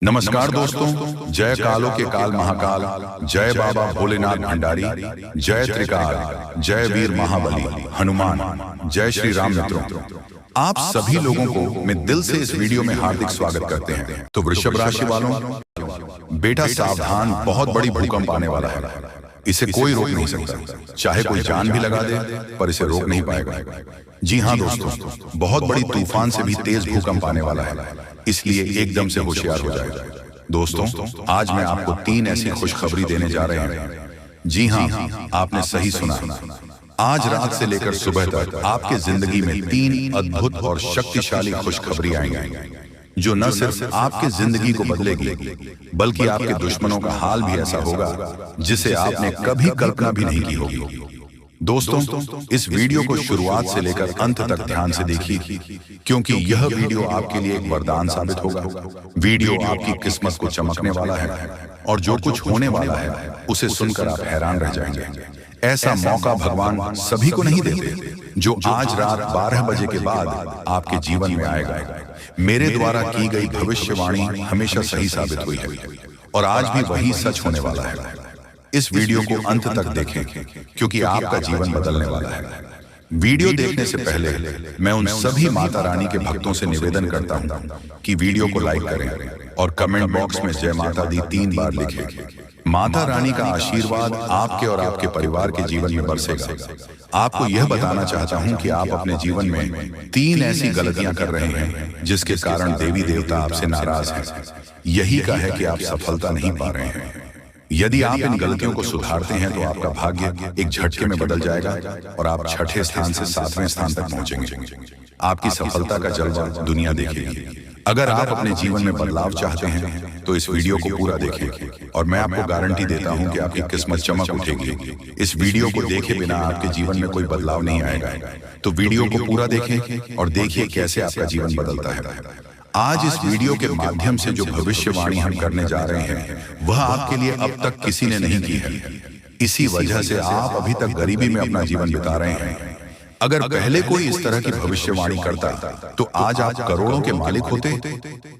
नमस्कार दोस्तों, जय कालो के काल महाकाल, जय बाबा भोलेनाथ भंडारी, जय त्रिकाल, जय वीर महाबली हनुमान, जय श्री राम। मित्रों, आप सभी लोगों को मैं दिल से इस वीडियो में हार्दिक स्वागत करते हैं। तो वृषभ राशि वालों, बेटा सावधान, बहुत बड़ी भूकंप आने वाला है। इसे कोई रोक नहीं सकता, चाहे कोई जान भी लगा दे, पर इसे रोक नहीं पाएगा। जी हाँ दोस्तों, बहुत बड़ी तूफान से भी तेज भूकंप आने वाला है, इसलिए एकदम से होशियार हो जाए। दोस्तों, आज मैं आपको 3 ऐसी खुशखबरी देने जा रहे हैं। जी हाँ, आपने सही सुना। आज रात से लेकर सुबह तक आपके जिंदगी में 3 अद्भुत और शक्तिशाली खुशखबरी आएंगी, जो न सिर्फ आपके जिंदगी को बदलेगी, बल्कि आपके दुश्मनों का हाल भी ऐसा होगा जिसे आपने कभी कल्पना भी नहीं की होगी। दोस्तों, इस वीडियो को शुरुआत से लेकर अंत तक ध्यान से देखिए, क्योंकि यह वीडियो आपके लिए एक वरदान साबित होगा। वीडियो आपकी किस्मत को चमकने वाला है, और जो कुछ होने वाला है उसे सुनकर आप हैरान रह जाएंगे। ऐसा मौका भगवान सभी को नहीं देते, जो आज रात 12 बजे के बाद आपके जीवन में आएगा। मेरे द्वारा की गई भविष्यवाणी हमेशा सही साबित हुई है, और आज भी वही सच होने वाला है। इस वीडियो को अंत तक देखें, क्योंकि आपका जीवन बदलने वाला है। वीडियो देखने से पहले मैं उन सभी माता रानी के भक्तों से निवेदन करता हूं कि वीडियो को लाइक करें और कमेंट बॉक्स में जय माता दी 3 बार लिखें। माता रानी का आशीर्वाद आपके और आपके परिवार के जीवन में बरसेगा। आपको यह बताना चाहता हूं कि आप अपने जीवन में 3 ऐसी गलतियां कर रहे हैं जिसके कारण देवी देवता आपसे नाराज हैं। यही का है कि आप सफलता नहीं पा रहे हैं। यदि आप इन गलतियों को सुधारते हैं तो आपका भाग्य एक झटके में बदल जाएगा, और आप 6ठे स्थान से 7वें स्थान तक पहुंचेंगे। आपकी सफलता का जलवा दुनिया देखेगी। अगर आप अपने जीवन में बदलाव चाहते हैं तो इस वीडियो को पूरा देखें, और मैं आपको गारंटी देता हूं कि आपकी किस्मत चमक उठेगी। इस वीडियो को देखे बिना आपके जीवन में कोई बदलाव नहीं आएगा। तो वीडियो को पूरा देखें और देखिए कैसे आपका जीवन बदलता है। आज इस वीडियो के माध्यम से जो भविष्यवाणी हम करने जा रहे हैं, वह आपके लिए अब तक किसी ने नहीं की है। इसी वजह से आप अभी तक गरीबी में अपना जीवन बिता रहे हैं। अगर पहले कोई इस तरह की भविष्यवाणी करता तो आज आप करोड़ों के मालिक होते।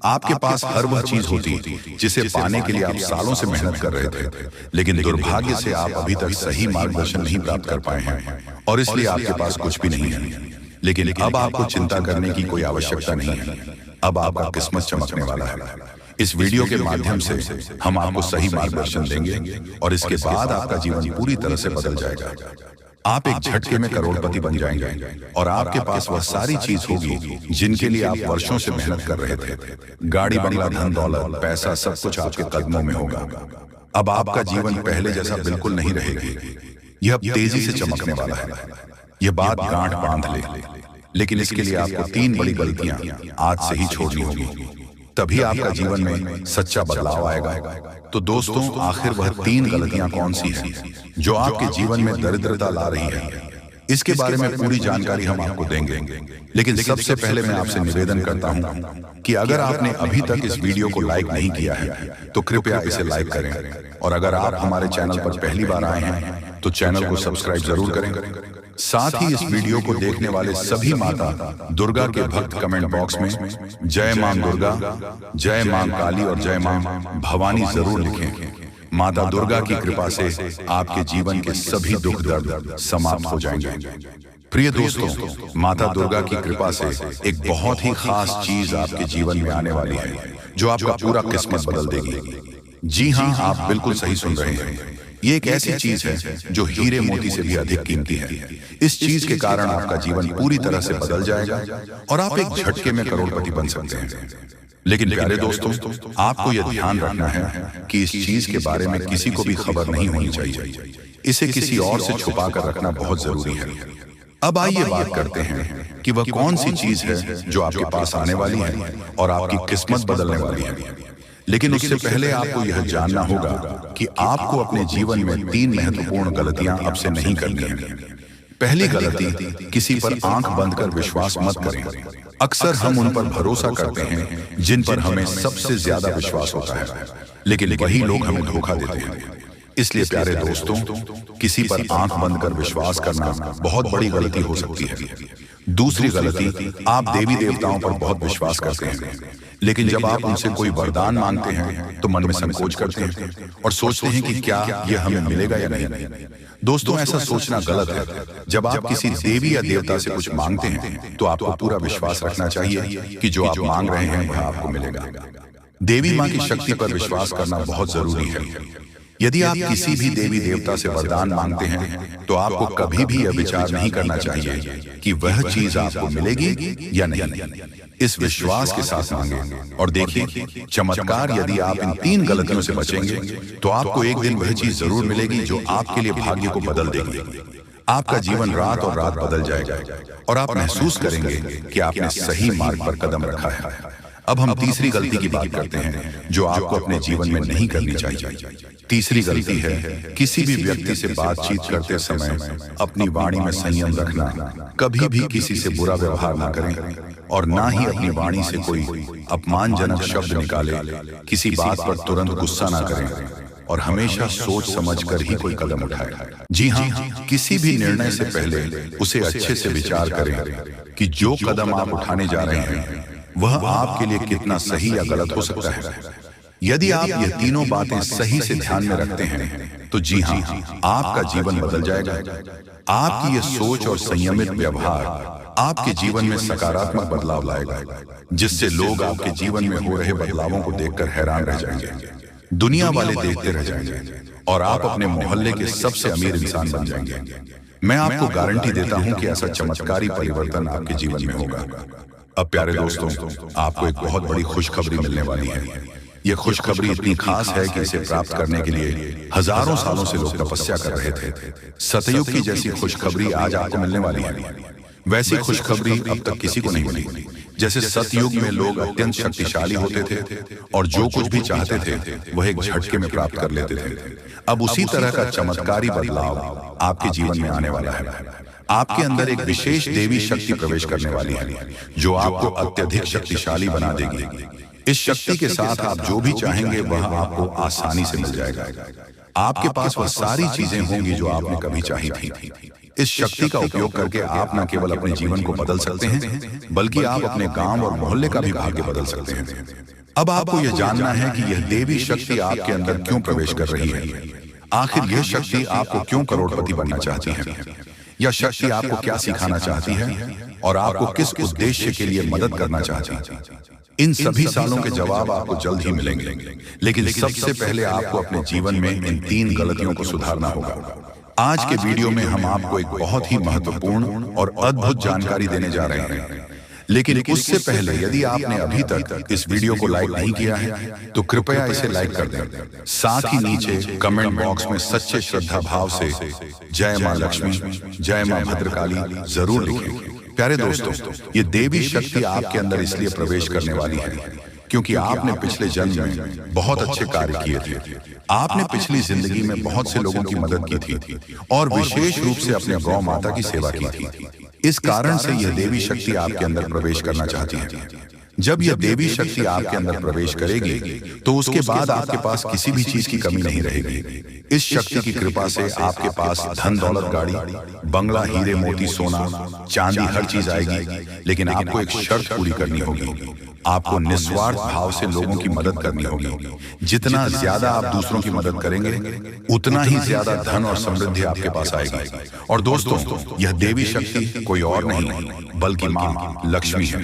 आपके पास हर वह चीज होती जिसे पाने के लिए आप सालों से मेहनत कर रहे थे, लेकिन दुर्भाग्य से आप अभी तक सही मार्गदर्शन नहीं प्राप्त कर पाए हैं, और इसलिए आपके पास कुछ भी नहीं है। लेकिन अब आपको चिंता करने की कोई आवश्यकता नहीं है। अब आपका किस्मत चमकने वाला है। इस वीडियो के माध्यम से हम आपको सही मार्गदर्शन देंगे, और इसके बाद आपका जीवन पूरी तरह से बदल जाएगा। आप एक झटके में करोड़पति बन जाएंगे, और आपके पास वह सारी चीज होगी जिनके लिए आप वर्षों से मेहनत कर रहे थे। गाड़ी, बंगला, धन दौलत, पैसा, सब कुछ आपके कदमों में होगा। अब आपका जीवन पहले जैसा बिल्कुल नहीं रहेगी। यह अब तेजी से चमकने वाला है। यह बात गांठ बांध ले, लेकिन इसके लिए आपको 3 बड़ी गलतियां आज से ही छोड़नी होगी, तभी आपका जीवन में सच्चा बदलाव आएगा। तो दोस्तों, आखिर वह 3 गलतियां कौन सी हैं जो आपके जीवन में दरिद्रता ला रही है? इसके बारे में पूरी जानकारी हम आपको देंगे, लेकिन सबसे पहले मैं आपसे निवेदन करता हूं कि अगर आपने अभी तक इस वीडियो को लाइक नहीं किया है तो कृपया इसे लाइक करें, और अगर आप हमारे चैनल पर पहली बार आए हैं तो चैनल को सब्सक्राइब जरूर करें। साथ ही इस वीडियो को देखने वाले सभी माता दुर्गा के भक्त कमेंट बॉक्स में जय मां दुर्गा, जय मां काली और जय मां भवानी जरूर लिखें। माता दुर्गा की कृपा से आपके जीवन के सभी दुख दर्द समाप्त हो जाएंगे। प्रिय दोस्तों, माता दुर्गा की कृपा से एक बहुत ही खास चीज आपके जीवन में आने वाली है, जो आपका पूरा किस्मत बदल देगी। जी हाँ, आप बिल्कुल सही सुन रहे हैं। ये एक ऐसी चीज है जो हीरे मोती से भी अधिक कीमती है। इस चीज के कारण आपका जीवन पूरी तरह से बदल जाएगा, और आप एक झटके में करोड़पति बन सकते हैं। लेकिन प्यारे दोस्तों, आपको यह ध्यान रखना है कि इस चीज के बारे में किसी को भी खबर नहीं होनी चाहिए। इसे किसी और से छुपा कर रखना बहुत जरूरी है। अब आइए बात करते हैं कि वह कौन सी चीज है जो आपके पास आने वाली है और आपकी किस्मत बदलने वाली है। लेकिन उससे पहले आपको यह जानना होगा कि आपको अपने जीवन में 3 महत्वपूर्ण गलतियां अब से नहीं करनी है। पहली गलती, किसी पर आंख बंद कर विश्वास मत करें। अक्सर हम उन पर भरोसा करते हैं जिन पर हमें सबसे ज्यादा विश्वास होता है, लेकिन वही लोग हमें धोखा देते हैं। इसलिए प्यारे दोस्तों, किसी पर आंख बंद कर विश्वास करना बहुत बड़ी गलती हो सकती है। दूसरी गलती, आप देवी देवताओं पर बहुत विश्वास करते हैं, लेकिन जब आप उनसे कोई वरदान मांगते हैं तो मन में संकोच करते हैं और सोचते हैं कि क्या यह हमें मिलेगा या नहीं। दोस्तों, ऐसा सोचना गलत है। जब आप किसी देवी या देवता से कुछ मांगते हैं तो आपको पूरा विश्वास रखना चाहिए कि जो आप मांग रहे हैं वह आपको मिलेगा। देवी माँ की शक्ति पर विश्वास करना बहुत जरूरी है। यदि आप किसी भी देवी देवता से वरदान मांगते हैं तो आपको कभी भी यह विचार नहीं करना चाहिए कि वह चीज आपको मिलेगी या नहीं। इस विश्वास के साथ मांगे और देखिए चमत्कार। यदि आप इन 3 गलतियों से बचेंगे तो आपको एक दिन वह चीज जरूर मिलेगी जो आपके लिए भाग्य को बदल देगी। आपका जीवन रात और रात बदल जाएगा और आप महसूस करेंगे कि आपने सही मार्ग पर कदम रखा है। अब हम तीसरी गलती की बात करते हैं जो आपको अपने जीवन में नहीं करनी चाहिए। तीसरी गलती है किसी भी व्यक्ति से बातचीत करते समय अपनी वाणी में संयम रखना। कभी भी किसी से बुरा व्यवहार ना करें और ना ही अपनी वाणी से कोई अपमानजनक शब्द निकाले। किसी बात पर तुरंत गुस्सा ना करें और हमेशा सोच समझकर ही कोई कदम उठाए। जी हाँ, किसी भी निर्णय से पहले उसे अच्छे से विचार करें कि जो कदम आप उठाने जा रहे हैं वह आपके लिए कितना सही या गलत हो सकता है। यदि आप ये तीनों बातें सही से ध्यान में रखते हैं तो जी हाँ, आपका जीवन बदल जाएगा। आपकी ये सोच और संयमित व्यवहार आपके जीवन में सकारात्मक बदलाव लाएगा, जिससे लोग आपके जीवन में हो रहे बदलावों को देखकर हैरान रह जाएंगे। दुनिया वाले देखते रह जाएंगे और आप अपने मोहल्ले के सबसे अमीर इंसान बन जाएंगे। मैं आपको गारंटी देता हूं कि ऐसा चमत्कारी परिवर्तन आपके जीवन में होगा। अब प्यारे दोस्तों, आपको एक बहुत बड़ी खुशखबरी मिलने वाली है। यह खुशखबरी इतनी खास है कि इसे प्राप्त करने के लिए हजारों सालों से लोग तपस्या कर रहे थे। सतयुग की जैसी खुशखबरी आज आपको मिलने वाली है। वैसी खुशखबरी अब तक किसी को नहीं मिली। जैसे सतयुग में लोग अत्यंत शक्तिशाली होते थे और जो कुछ भी चाहते थे वह एक झटके में प्राप्त कर लेते थे, अब उसी तरह का चमत्कारी बदलाव आपके जीवन में आने वाला है। आपके अंदर एक विशेष देवी शक्ति प्रवेश करने वाली है जो आपको अत्यधिक शक्तिशाली बना देगी। इस शक्ति के साथ आप जो भी चाहेंगे वह आपको आसानी से मिल जाएगा। आपके पास वह सारी चीजें होंगी जो आपने कभी चाही थी। इस शक्ति का उपयोग करके आप न केवल अपने जीवन को बदल सकते हैं बल्कि आप अपने गांव और मोहल्ले का भी भाग्य बदल सकते हैं। अब आपको यह जानना है कि यह देवी शक्ति आपके अंदर क्यों प्रवेश कर रही है। आखिर यह शक्ति आपको क्यों करोड़पति बनना चाहती है। यह शक्ति आपको क्या सिखाना चाहती है और आपको किस उद्देश्य के लिए मदद करना चाहती है। इन सभी सालों के जवाब आपको जल्द ही मिलेंगे, लेकिन सबसे पहले आपको अपने जीवन में इन 3 गलतियों को सुधारना होगा। आज के वीडियो में हम आपको एक बहुत ही महत्वपूर्ण और अद्भुत जानकारी देने जा रहे हैं। लेकिन उससे पहले यदि आपने अभी तक इस वीडियो को लाइक नहीं किया है तो कृपया इसे लाइक कर दें। साथ ही नीचे कमेंट बॉक्स में सच्चे श्रद्धा भाव से जय मां लक्ष्मी, जय मां भद्रकाली जरूर लिखें। प्यारे दोस्तों, ये देवी शक्ति आपके अंदर इसलिए प्रवेश करने वाली है क्योंकि आपने पिछले जन्म में बहुत अच्छे कार्य किए थे। आपने पिछली जिंदगी में बहुत से लोगों की मदद की थी और विशेष रूप से अपने गौ माता की सेवा की थी। इस कारण से यह देवी शक्ति आपके अंदर प्रवेश करना चाहती है। जब यह देवी शक्ति आपके अंदर प्रवेश करेगी तो उसके बाद आपके पास किसी भी चीज की कमी नहीं रहेगी। इस शक्ति की कृपा से आपके पास धन दौलत, गाड़ी, बंगला, हीरे मोती, सोना, चांदी हर चीज आएगी। लेकिन आपको एक शर्त पूरी करनी होगी। आपको निस्वार्थ भाव से लोगों की मदद करनी होगी। जितना ज्यादा आप दूसरों की मदद करेंगे उतना ही ज्यादा धन और समृद्धि आपके पास आएगी। और दोस्तों, यह देवी शक्ति कोई और नहीं बल्कि माँ लक्ष्मी है।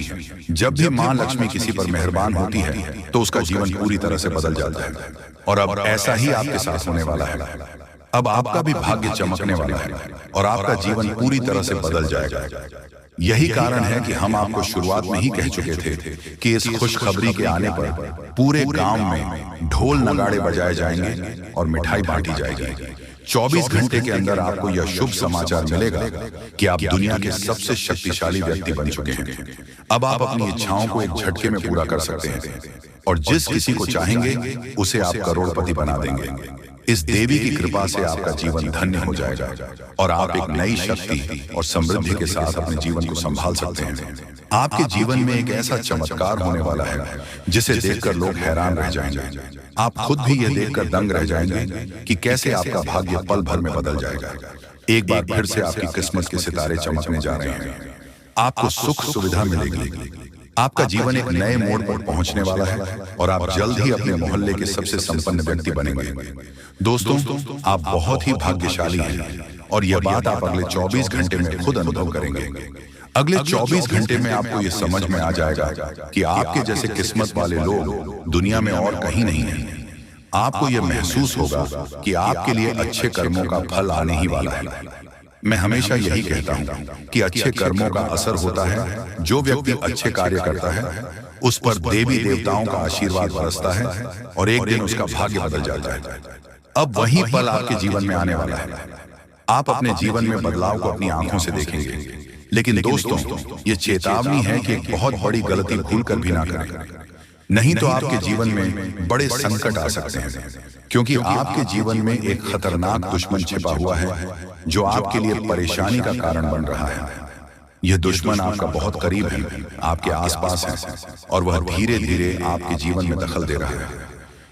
जब भी माँ लक्ष्मी किसी पर मेहरबान होती है तो उसका जीवन पूरी तरह से बदल जाता है। और अब ऐसा ही आपके साथ होने वाला है। अब आपका भी भाग्य चमकने वाला है और आपका जीवन पूरी तरह से बदल जाएगा। यही कारण है कि हम आपको शुरुआत में ही कह चुके थे कि इस खुशखबरी के आने पर पूरे गांव में ढोल नगाड़े बजाए जाएंगे और मिठाई बांटी जाएगी। 24 घंटे के अंदर आपको यह शुभ समाचार मिलेगा कि आप दुनिया के सबसे शक्तिशाली व्यक्ति बन चुके हैं। अब आप अपनी इच्छाओं को एक झटके में पूरा कर सकते हैं और जिस किसी को चाहेंगे उसे आप करोड़पति बना देंगे। इस देवी की कृपा से आपका जीवन धन्य हो जाएगा और आप एक नई शक्ति और समृद्धि के साथ अपने जीवन को संभाल सकते हैं। आपके जीवन में एक ऐसा चमत्कार होने वाला है जिसे देखकर लोग हैरान रह जाएंगे। आप खुद भी यह देखकर दंग रह जाएंगे कि कैसे आपका भाग्य पल भर में बदल जाएगा। एक बार फिर से आपकी किस्मत के सितारे चमकने जा रहे हैं। आपको सुख सुविधा मिलेगी, आपका जीवन एक नए मोड़ पर पहुंचने वाला है और आप जल्द ही अपने मोहल्ले के सबसे संपन्न व्यक्ति बनेंगे। दोस्तों, आप बहुत ही भाग्यशाली हैं और यह बात आप अगले 24 घंटे में खुद अनुभव करेंगे। अगले 24 घंटे में आपको यह समझ में आ जाएगा कि आपके जैसे किस्मत वाले लोग दुनिया में और कहीं नहीं हैं। आपको यह महसूस होगा कि आपके लिए अच्छे कर्मों का फल आने ही वाला है। मैं हमेशा यही कहता हूं कि अच्छे कर्मों का असर होता है। जो व्यक्ति अच्छे कार्य करता है उस पर देवी देवताओं का आशीर्वाद बरसता है और एक दिन उसका भाग्य बदल जाता है। अब वही पल आपके जीवन में आने वाला है। आप अपने जीवन में बदलाव को अपनी आंखों से देखेंगे। लेकिन दोस्तों, ये चेतावनी है कि एक बहुत बड़ी गलती भूलकर भी ना करें, नहीं तो आपके जीवन में बड़े संकट आ सकते हैं। क्योंकि आपके जीवन में एक खतरनाक दुश्मन छिपा हुआ है जो आपके लिए परेशानी का कारण बन रहा है। यह दुश्मन आपका बहुत करीब है, आपके आसपास है और वह धीरे धीरे आपके जीवन में दखल दे रहा है।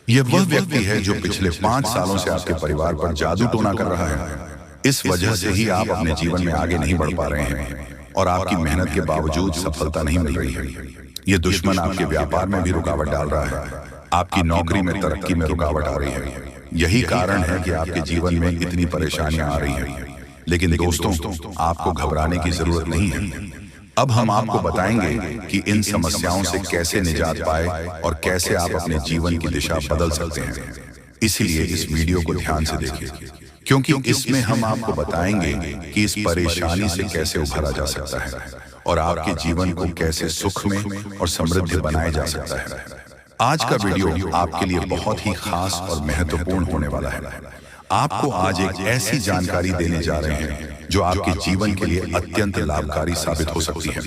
यह वह व्यक्ति है जो पिछले 5 सालों से आपके परिवार पर जादू टोना कर रहा है। इस वजह से ही आप अपने जीवन में आगे नहीं बढ़ पा रहे हैं और आपकी मेहनत के बावजूद सफलता नहीं मिल रही है। ये दुश्मन आपके व्यापार में भी रुकावट डाल रहा है, आपकी नौकरी में, तरक्की में रुकावट आ रही है। यही कारण है कि आपके जीवन में इतनी परेशानियां आ रही हैं। लेकिन दोस्तों, आपको घबराने की जरूरत नहीं है। अब हम आपको बताएंगे कि इन समस्याओं से कैसे निजात पाए और कैसे आप अपने जीवन की दिशा बदल सकते हैं। इसलिए इस वीडियो को ध्यान से देखिए, क्योंकि इसमें हम आपको बताएंगे कि इस परेशानी से कैसे उभरा जा सकता है और आपके जीवन को कैसे सुख में और समृद्ध बनाया जा सकता है। आज का वीडियो आपके लिए बहुत ही खास और महत्वपूर्ण होने वाला है। आपको आज एक ऐसी जानकारी देने जा रहे हैं जो आपके जीवन के लिए अत्यंत लाभकारी साबित हो सकती है।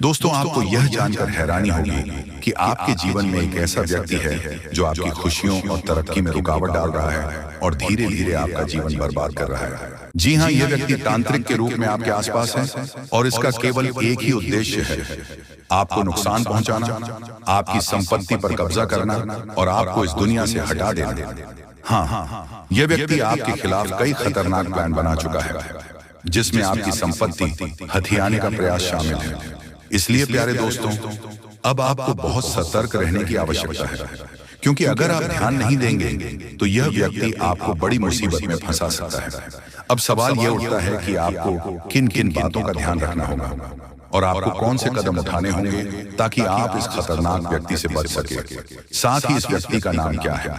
दोस्तों, आपको यह जानकर हैरानी होगी कि आपके जीवन में एक ऐसा व्यक्ति है जो आपकी खुशियों और तरक्की में रुकावट डाल रहा है और धीरे धीरे आपका जीवन बर्बाद कर रहा है। जी हाँ, यह व्यक्ति तांत्रिक के रूप में आपके आसपास है और इसका केवल एक ही उद्देश्य है, आपको नुकसान पहुंचाना, आपकी संपत्ति पर कब्जा करना और आपको इस दुनिया से हटा देना। हाँ, यह व्यक्ति आपके खिलाफ कई खतरनाक प्लान बना चुका है जिसमें आपकी संपत्ति हथियाने का प्रयास शामिल है। इसलिए प्यारे दोस्तों, अब आपको बहुत सतर्क रहने की आवश्यकता है, क्योंकि अगर आप ध्यान नहीं देंगे तो यह व्यक्ति आपको बड़ी मुसीबत में फंसा सकता है। अब सवाल यह उठता है कि आपको किन किन बातों का ध्यान रखना होगा और आपको कौन से कदम उठाने होंगे ताकि आप इस खतरनाक व्यक्ति से बच सके। साथ ही इस व्यक्ति का नाम क्या है,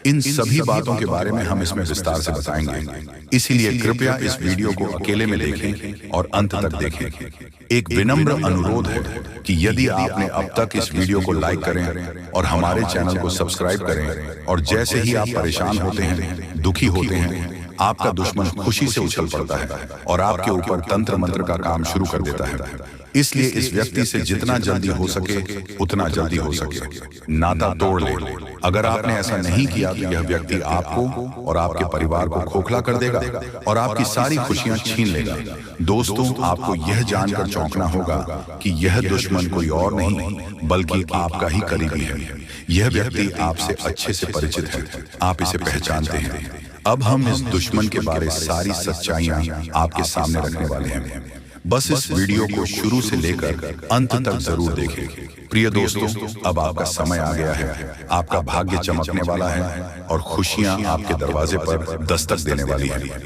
इन सभी बातों के बारे में हम इसमें विस्तार से बताएंगे। इसीलिए कृपया इस वीडियो को अकेले में देखें और अंत तक देखें। एक विनम्र अनुरोध है कि यदि आपने अब तक इस वीडियो को लाइक करें और हमारे चैनल को सब्सक्राइब करें और जैसे ही आप परेशान होते हैं, दुखी होते हैं, आपका दुश्मन खुशी से उछल पड़ता है और आपके ऊपर तंत्र मंत्र का काम शुरू कर देता है। इसलिए इस व्यक्ति से जितना जल्दी हो सके उतना जल्दी हो सके नाता तोड़ ले। अगर आपने ऐसा नहीं किया तो यह व्यक्ति आपको और आपके परिवार को खोखला कर देगा और आपकी सारी खुशियां छीन लेगा। दोस्तों, आपको यह जानकर चौंकना होगा कि यह दुश्मन कोई और नहीं बल्कि आपका ही करीबी है। यह व्यक्ति आपसे अच्छे से परिचित है, आप इसे पहचानते हैं। अब हम इस दुश्मन के बारे सारी सच्चाइयां आपके सामने रखने वाले हैं। बस इस वीडियो को शुरू से लेकर अंत तक जरूर देखें। प्रिय दोस्तों, अब आपका समय आ गया है, आपका भाग्य चमकने वाला है और खुशियां आपके दरवाजे पर दस्तक देने वाली हैं।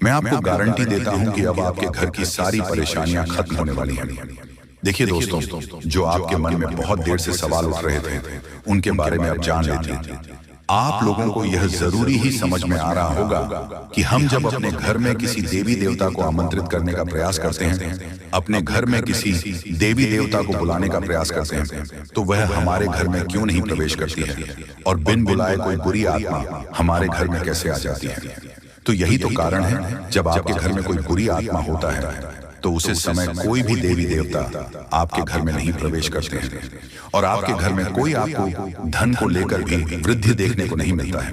मैं आपको गारंटी देता हूं कि अब आपके घर की सारी परेशानियां खत्म होने वाली हैं। देखिए दोस्तों, जो आपके मन में बहुत देर से सवाल उठ रहे थे उनके बारे में अब जान लेते हैं। आप लोगों को यह जरूरी ही समझ में आ रहा होगा कि हम जब अपने घर में किसी देवी देवता को आमंत्रित करने का प्रयास करते हैं, अपने घर में किसी देवी देवता को बुलाने का प्रयास करते हैं, तो वह हमारे घर में क्यों नहीं प्रवेश करती है और बिन बुलाए कोई बुरी आत्मा हमारे घर में कैसे आ जाती है। तो यही तो कारण है, जब आपके घर में कोई बुरी आत्मा होता है तो उसे समय कोई भी देवी देवता आपके घर में नहीं प्रवेश करते हैं और आपके घर में कोई आपको धन को लेकर भी वृद्धि देखने को नहीं मिलता है।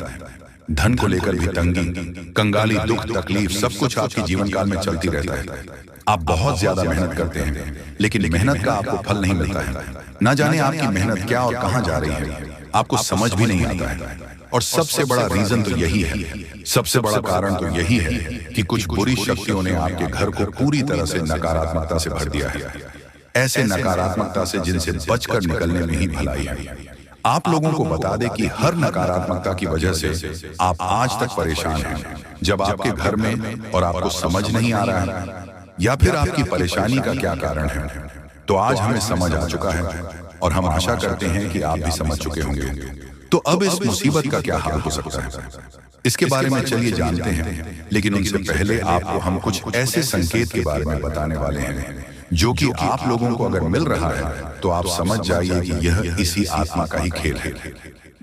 धन को लेकर भी तंगी, कंगाली, दुख, तकलीफ सब कुछ आपके जीवन काल में चलती रहता है। आप बहुत ज्यादा मेहनत करते हैं लेकिन मेहनत का आपको फल नहीं मिलता है। न जाने आपकी मेहनत क्या और कहां जा रही है, आपको समझ भी नहीं आता है। और सबसे बड़ा रीजन तो यही है, सबसे बड़ा कारण तो यही है कि कुछ बुरी शक्तियों ने आपके घर को पूरी तरह से नकारात्मकता से भर दिया है। ऐसे नकारात्मकता से जिनसे बचकर निकलने में ही भलाई है। आप लोगों को बता दें कि हर नकारात्मकता की वजह से आप आज तक परेशान हैं। जब आपके घर में और आपको समझ नहीं आ रहा है या फिर आपकी परेशानी का क्या कारण है, तो आज हमें समझ आ चुका है और हम आशा करते हैं कि आप भी समझ चुके होंगे। तो अब इस मुसीबत का क्या हाल हो सकता है, इसके बारे में चलिए जानते हैं। लेकिन उनसे पहले आपको हम कुछ ऐसे संकेत के बारे में बताने वाले हैं जो कि आप लोगों को अगर मिल रहा है तो आप समझ जाइए कि यह इसी आत्मा का ही खेल है।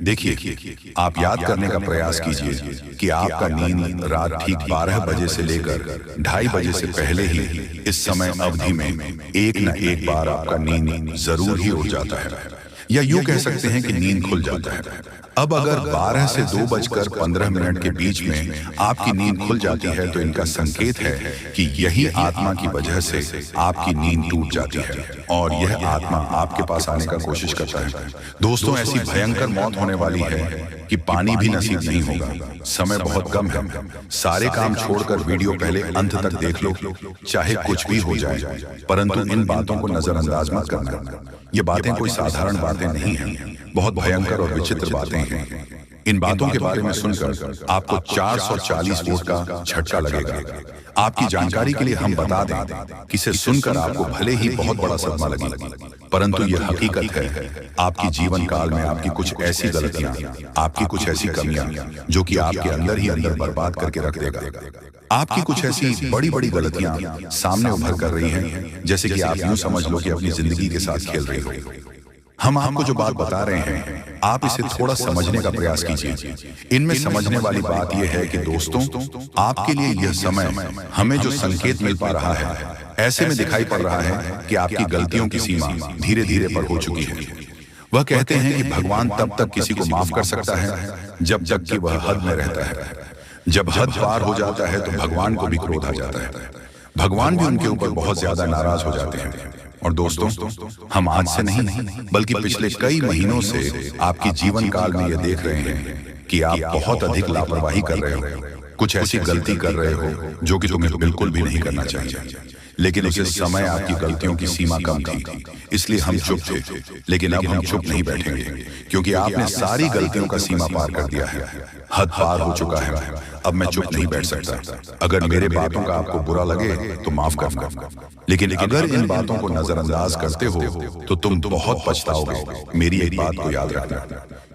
देखिए, आप याद करने का प्रयास कीजिए कि आपका नींद रात ठीक 12 बजे से लेकर 2:30 बजे से पहले ही इस समय अवधि में एक न एक बार आपका नींद जरूर ही उड़ जाता है, या यूं कह सकते हैं कि नींद खुल जाता है। अब अगर 12 से 2:15 के बीच में आपकी नींद खुल जाती है तो इनका संकेत है कि यही आत्मा की वजह से आपकी नींद टूट जाती है और यह आत्मा आपके पास आने का कोशिश करता है। दोस्तों, ऐसी भयंकर मौत होने वाली है कि पानी भी नसीब नहीं होगा। समय बहुत कम है। सारे काम छोड़कर वीडियो पहले अंत तक देख लो, चाहे कुछ भी हो जाए, परंतु इन बातों को नजरअंदाज मत करना। ये बातें कोई साधारण बातें नहीं हैं, बहुत भयंकर और विचित्र बातें हैं। इन बातों के बारे में सुनकर आपको 440 वोट का झटका लगेगा। आपकी जानकारी के लिए हम बता दें कि इसे सुनकर आपको भले ही बहुत बड़ा सदमा लगे, परंतु यह हकीकत है। आपकी जीवन काल में आपकी कुछ ऐसी गलतियां, आपकी कुछ ऐसी कमियां जो कि आपके अंदर ही अंदर बर्बाद करके रख देगा। आपकी कुछ ऐसी बड़ी बड़ी गलतियां सामने उभर कर रही हैं, जैसे कि आप यूं समझ लो कि अपनी जिंदगी के साथ खेल रही हो। हम आपको जो बात बता रहे हैं, आप इसे थोड़ा समझने का प्रयास कीजिए। इनमें समझने वाली बात यह है कि दोस्तों, आपके लिए यह समय हमें जो संकेत मिल पा रहा है, ऐसे में दिखाई पड़ रहा है कि आपकी गलतियों की सीमा धीरे धीरे पर हो चुकी है। वह कहते हैं कि भगवान तब तक किसी को माफ कर सकता है जब तक कि वह हद में रहता है। जब हद पार हो जाता है तो भगवान को भी क्रोध आ जाता है। भगवान भी उनके ऊपर बहुत ज्यादा नाराज हो जाते हैं। और दोस्तों, हम आज से नहीं बल्कि पिछले कई महीनों से आपकी जीवन काल में यह देख रहे हैं कि आप बहुत अधिक लापरवाही कर रहे हो, कुछ ऐसी गलती कर रहे हो जो कि तुम्हें बिल्कुल भी नहीं करना चाहिए। लेकिन उस समय आपकी गलतियों की सीमा कम थी, इसलिए हम चुप थे। लेकिन अब हम चुप नहीं बैठेंगे, क्योंकि आपने सारी गलतियों का सीमा पार कर दिया है। हद पार हो चुका है। अब मैं चुप नहीं बैठ सकता। अगर मेरे बातों का आपको बुरा लगे तो माफ करना, लेकिन अगर इन बातों को नजरअंदाज करते हो तो तुम बहुत पछताओगे। मेरी एक बात को याद रखना,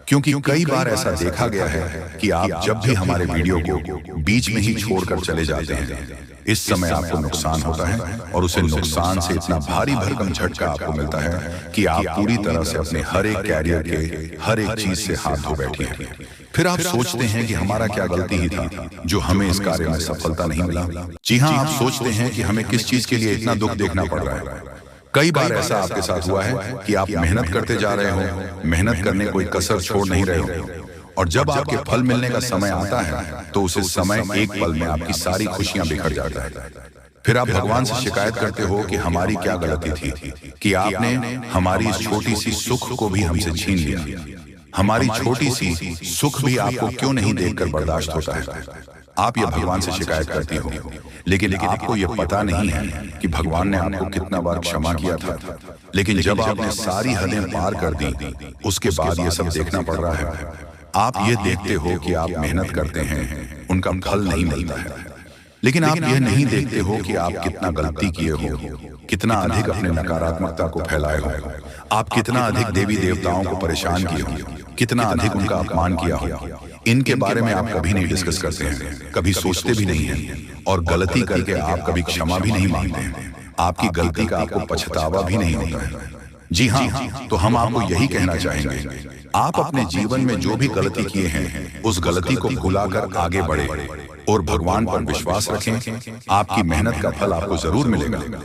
क्योंकि कई बार ऐसा देखा गया है कि आप जब भी हमारे वीडियो को बीच में ही छोड़कर चले जाते हैं, इस समय आपको नुकसान होता है और उसे नुकसान से इतना भारी भरकम झटका आपको मिलता है कि आप पूरी तरह से अपने हर एक कैरियर के हर एक चीज से हाथ धो बैठे हैं। फिर आप सोचते हैं कि हमारा क्या गलती ही था जो हमें इस कार्य में सफलता नहीं मिला। जी हाँ, आप सोचते हैं कि हमें किस चीज के लिए इतना दुख देखना पड़ रहा है। कई बार ऐसा आपके साथ हुआ है कि आप मेहनत करते जा रहे हो, मेहनत करने कोई कसर छोड़ नहीं रहे हो, और जब आपके फल मिलने का समय आता है तो उस समय एक पल में आपकी सारी खुशियां बिखर जाता है। फिर आप भगवान से शिकायत करते हो कि हमारी क्या गलती थी कि आपने हमारी इस छोटी सी सुख को भी हमसे छीन लिया। हमारी छोटी सी सुख भी आपको क्यों नहीं देखकर बर्दाश्त होता है। आप ये भगवान से शिकायत करती हो, लेकिन आपको ये पता नहीं है कि भगवान ने आपको कितना बार क्षमा किया था। लेकिन जब आपने सारी हदें पार कर दी, उसके बाद ये सब देखना पड़ रहा है। आप ये देखते हो कि आप मेहनत करते हैं, उनका फल नहीं मिलता है, लेकिन आप यह नहीं देखते हो कि आप कितना गलती किए हो, कितना अधिक अपने नकारात्मकता को फैलाए हो, आप कितना अधिक देवी देवताओं को परेशान किए हो, कितना अधिक उनका अपमान किया हो। इनके बारे में आप कभी नहीं डिस्कस करते हैं, कभी सोचते भी नहीं हैं, और गलती करके आप कभी क्षमा भी नहीं मांगते हैं। आपकी गलती का आपको पछतावा भी नहीं होता है। जी हाँ, तो हम आपको यही कहना चाहेंगे, आप अपने जीवन में जो भी गलती किए हैं उस गलती को भुलाकर आगे बढ़े और भगवान पर विश्वास रखें। आपकी मेहनत का फल आपको जरूर मिलेगा।